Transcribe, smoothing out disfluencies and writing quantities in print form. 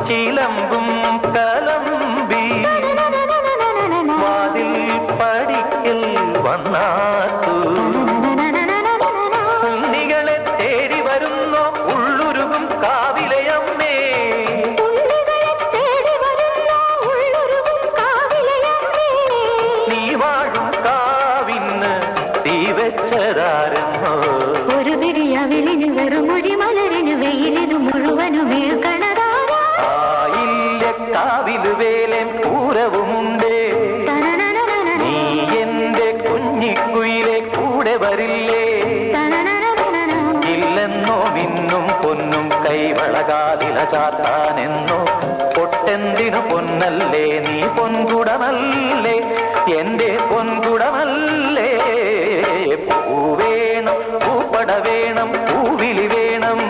ചിലമ്പും കലമ്പി വാതിൽ പടിക്കൽ വന്നാത്തു ഉണ്ണികളെ തേടി വരുന്നോ ഉള്ളുരുകും കാവിലയമ്മേ നീ വാഴും കാവിന്ന് തീ വെച്ചതാരെന്നോ ഒരു പിരിയവിലിന് വെറുമൊരു മലരിന് വെയിലിന് മുഴുവനുമേ കണതാരാ കാവില് വേലൻ പൂരവുമുണ്ട് നീ എന്റെ കുഞ്ഞിക്കുയിലെ കൂടെ വരില്ലേ ഇല്ലെന്നോ മിന്നും പൊന്നും കൈവളകാതില ചാത്താനെന്നോ പൊട്ടെന്തിനു പൊന്നല്ലേ നീ പൊൻകുടമല്ലേ എന്റെ പൊൻകുടമല്ലേ പൂ വേണം പൂപ്പട വേണം പൂവിളി വേണം